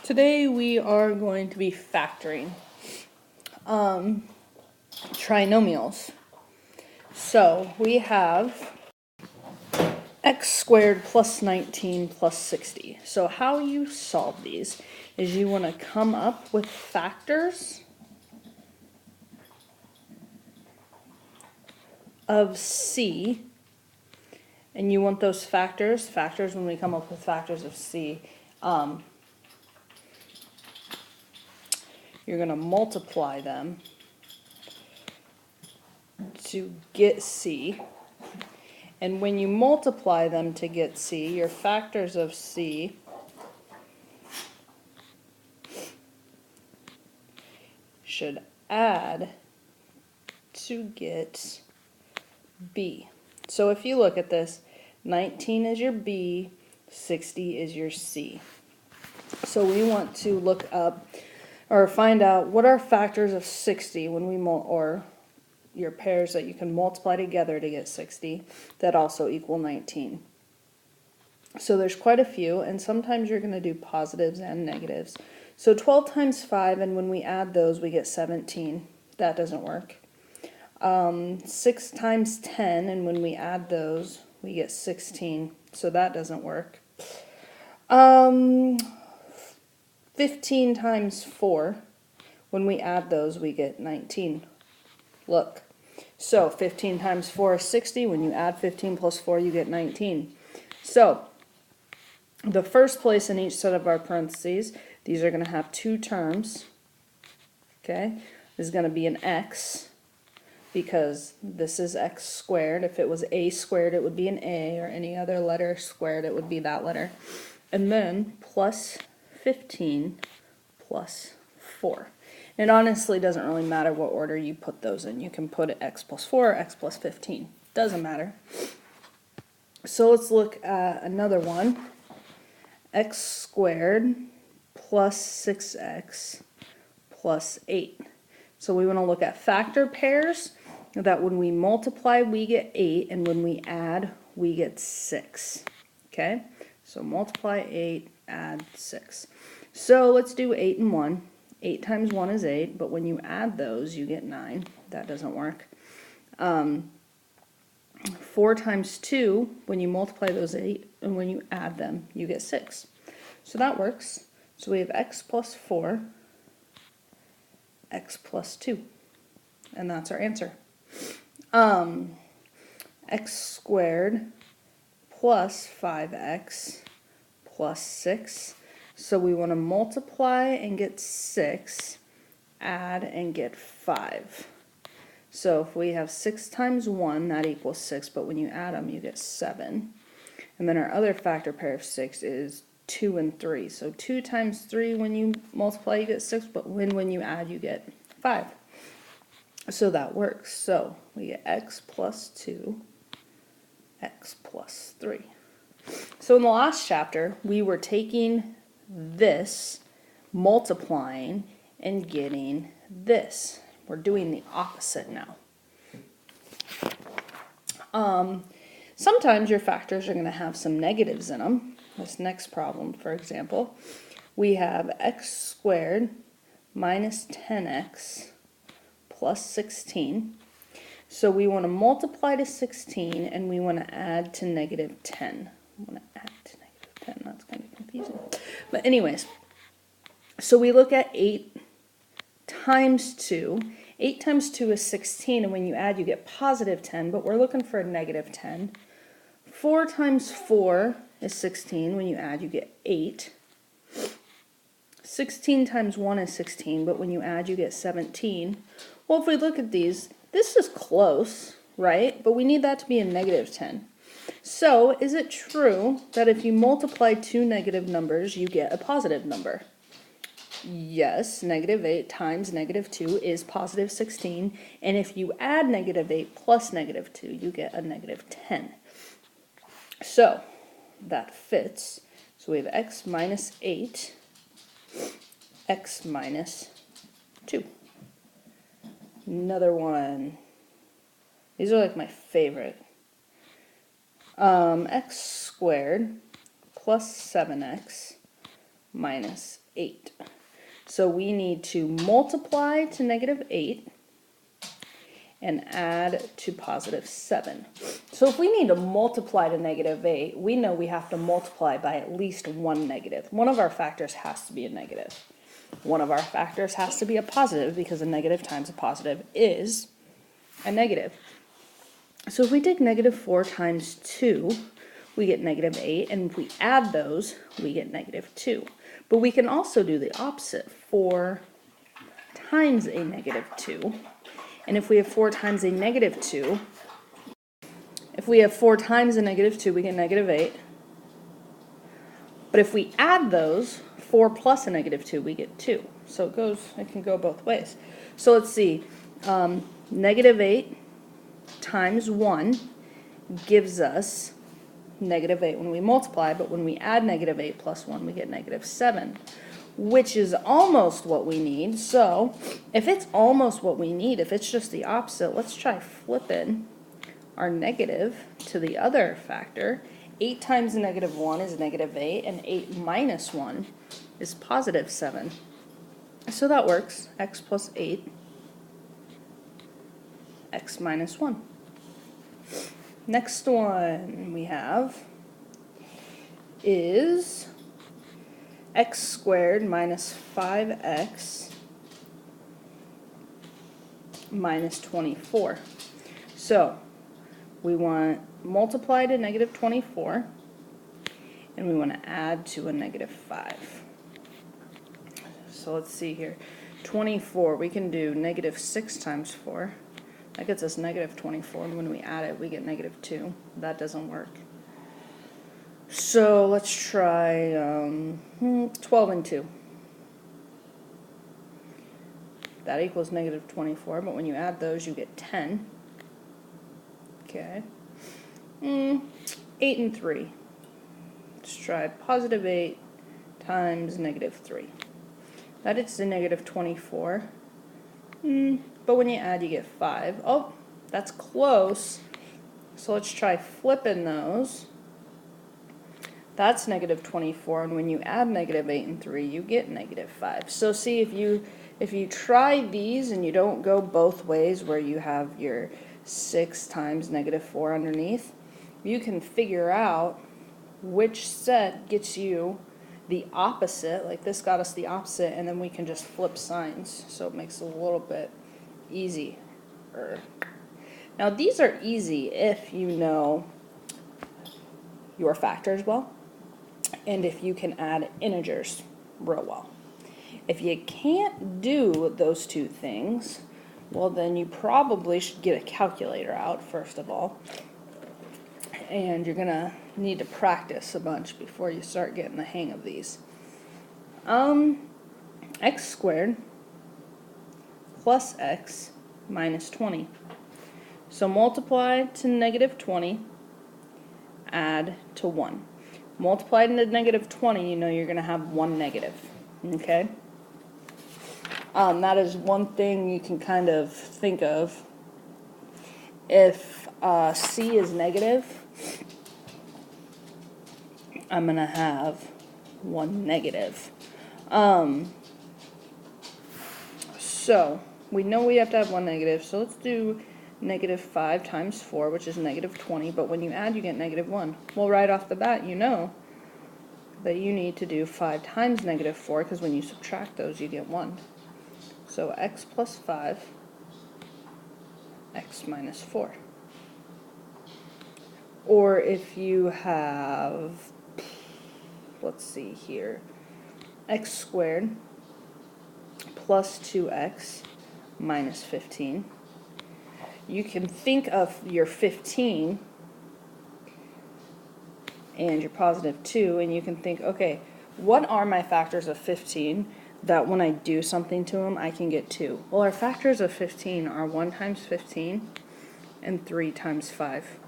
Today we are going to be factoring trinomials. So we have x squared plus 19 plus 60. So how you solve these is you want to come up with factors of c, and you want those factors when we come up with factors of c, you're going to multiply them to get c. And when you multiply them to get c, your factors of c should add to get b. So if you look at this, 19 is your b, 60 is your c. So we want to look up or find out what are factors of 60 when we or your pairs that you can multiply together to get 60 that also equal 19. So there's quite a few, and sometimes you're going to do positives and negatives. So 12 times 5, and when we add those we get 17. That doesn't work. 6 times 10, and when we add those we get 16. So that doesn't work. 15 times 4, when we add those we get 19. Look. So 15 times 4 is 60. When you add 15 plus 4, you get 19. So the first place in each set of our parentheses, these are going to have two terms. Okay, this is going to be an x, because this is x squared. If it was a squared, it would be an a, or any other letter squared, it would be that letter. And then plus 15 plus 4. It honestly doesn't really matter what order you put those in. You can put it x plus 4 or x plus 15. Doesn't matter. So let's look at another one. X squared plus 6x plus 8. So we want to look at factor pairs that when we multiply we get 8, and when we add we get 6. Okay? So multiply 8, add 6. So let's do 8 and 1. 8 times 1 is 8, but when you add those, you get 9. That doesn't work. 4 times 2, when you multiply those 8, and when you add them, you get 6. So that works. So we have x plus 4, x plus 2. And that's our answer. X squared plus 5x plus 6. So we want to multiply and get 6, add and get 5. So if we have 6 times 1, that equals 6, but when you add them, you get 7. And then our other factor pair of 6 is 2 and 3. So 2 times 3, when you multiply, you get 6, but when you add, you get 5. So that works. So we get x plus 2, x plus 3. So in the last chapter, we were taking this, multiplying, and getting this. We're doing the opposite now. Sometimes your factors are going to have some negatives in them. This next problem, for example, we have x squared minus 10x plus 16. So we want to multiply to 16, and we want to add to negative 10. I want to add to negative 10. That's kind of confusing. But anyways, so we look at 8 times 2. 8 times 2 is 16, and when you add, you get positive 10, but we're looking for a negative 10. 4 times 4 is 16. When you add, you get 8. 16 times 1 is 16, but when you add, you get 17. Well, if we look at these, this is close, right? But we need that to be a negative 10. So, is it true that if you multiply two negative numbers, you get a positive number? Yes, negative 8 times negative 2 is positive 16. And if you add negative 8 plus negative 2, you get a negative 10. So, that fits. So we have x minus 8, x minus 2. Another one. These are like my favorite. X squared plus 7x minus 8. So we need to multiply to negative 8 and add to positive 7. So if we need to multiply to negative 8, we know we have to multiply by at least one negative. One of our factors has to be a negative. One of our factors has to be a positive, because a negative times a positive is a negative. So if we take negative 4 times 2, we get negative 8, and if we add those, we get negative 2. But we can also do the opposite, 4 times a negative 2. And if we have 4 times a negative 2, if we have 4 times a negative 2, we get negative 8. But if we add those, 4 plus a negative 2, we get 2. So it can go both ways. So let's see, negative 8 times 1 gives us negative 8 when we multiply, but when we add negative 8 plus 1, we get negative 7, which is almost what we need. So if it's almost what we need, if it's just the opposite, let's try flipping our negative to the other factor. 8 times negative 1 is negative 8, and 8 minus 1 is positive 7. So that works. X plus 8, x minus 1. Next one we have is x squared minus 5x minus 24. So we want multiply to negative 24, and we want to add to a negative 5. So let's see here. 24, we can do negative 6 times 4. That gets us negative 24, and when we add it, we get negative 2. That doesn't work. So let's try 12 and 2. That equals negative 24, but when you add those, you get 10. Okay. 8 and 3. Let's try positive 8 times negative 3. That is a negative 24. But when you add, you get 5. Oh, that's close. So let's try flipping those. That's negative 24, and when you add negative 8 and 3, you get negative 5. So see, if you try these and you don't go both ways, where you have your 6 times negative 4 underneath, you can figure out which set gets you the opposite. Like this got us the opposite, and then we can just flip signs, so it makes it a little bit easier. Now these are easy if you know your factors well, and if you can add integers real well. If you can't do those two things, well then you probably should get a calculator out first of all, and you're gonna need to practice a bunch before you start getting the hang of these. X squared plus x minus 20. So multiply to negative 20, add to 1. Multiply to negative 20, you know you're going to have one negative. Okay? That is one thing you can kind of think of. If c is negative, I'm going to have one negative. So we know we have to have one negative, so let's do negative 5 times 4, which is negative 20, but when you add, you get negative 1. Well, right off the bat, you know that you need to do 5 times negative 4, because when you subtract those, you get 1. So x plus 5, x minus 4. Or if you have, let's see here, x squared plus 2x minus 15. You can think of your 15 and your positive 2, and you can think, okay, what are my factors of 15 that when I do something to them, I can get 2? Well, our factors of 15 are 1 times 15 and 3 times 5.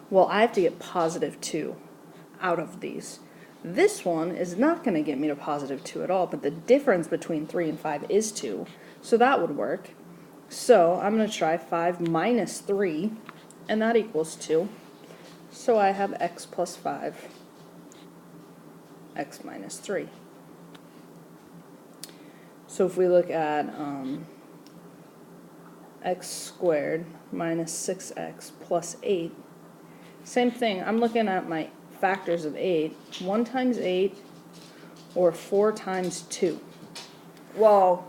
Well, I have to get positive 2 out of these. This one is not going to get me to positive 2 at all, but the difference between 3 and 5 is 2, so that would work. So I'm going to try 5 minus 3, and that equals 2. So I have x plus 5, x minus 3. So if we look at x squared minus 6x plus 8, same thing, I'm looking at my factors of 8. 1 times 8 or 4 times 2. Well,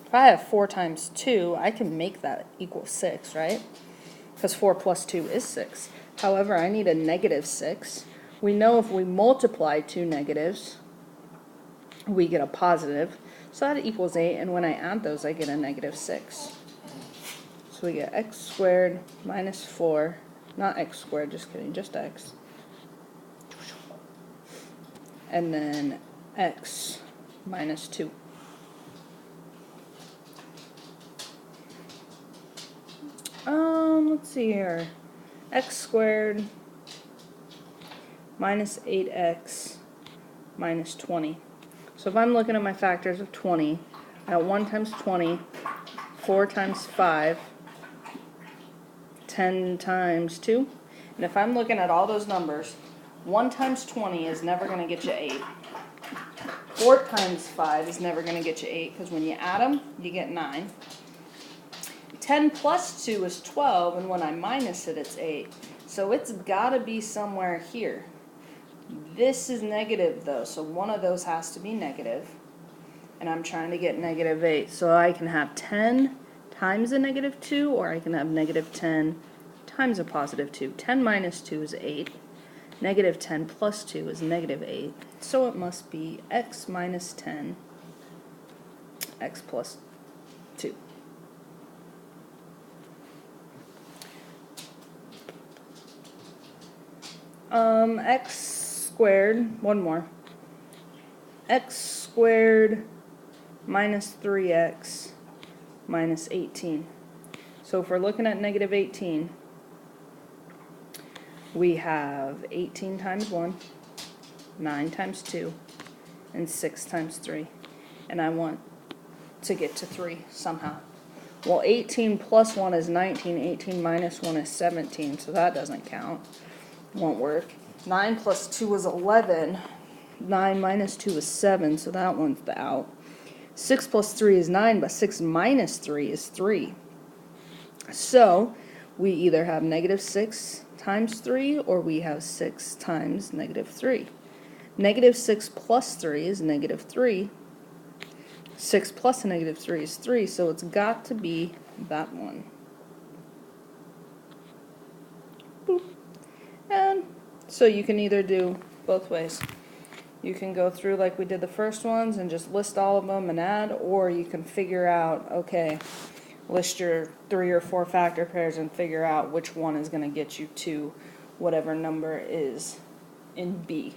if I have 4 times 2, I can make that equal 6, right? Because 4 plus 2 is 6. However, I need a negative 6. We know if we multiply two negatives, we get a positive. So that equals 8, and when I add those, I get a negative 6. So we get x squared minus 4, not x squared, just kidding, just x. And then x minus 2. Let's see here. X squared minus 8x minus 20. So if I'm looking at my factors of 20, I got 1 times 20, 4 times 5, 10 times 2. And if I'm looking at all those numbers, 1 times 20 is never going to get you 8. 4 times 5 is never going to get you 8, because when you add them, you get 9. 10 plus 2 is 12, and when I minus it, it's 8. So it's got to be somewhere here. This is negative, though, so one of those has to be negative. And I'm trying to get negative 8. So I can have 10 times a negative 2, or I can have negative 10 times a positive 2. 10 minus 2 is 8. Negative 10 plus 2 is negative 8. So it must be x minus 10, x plus 2. X squared, one more. X squared minus 3x minus 18. So if we're looking at negative 18, we have 18 times 1, 9 times 2, and 6 times 3. And I want to get to 3 somehow. Well, 18 plus 1 is 19, 18 minus 1 is 17, so that doesn't count. Won't work. 9 plus 2 is 11. 9 minus 2 is 7, so that one's out. 6 plus 3 is 9, but 6 minus 3 is 3. So we either have negative 6 times 3, or we have 6 times negative 3. Negative 6 plus 3 is negative 3. 6 plus a negative 3 is 3, so it's got to be that one. Boop. And so you can either do both ways. You can go through like we did the first ones and just list all of them and add, or you can figure out, okay, list your 3 or 4 factor pairs and figure out which one is going to get you to whatever number is in B.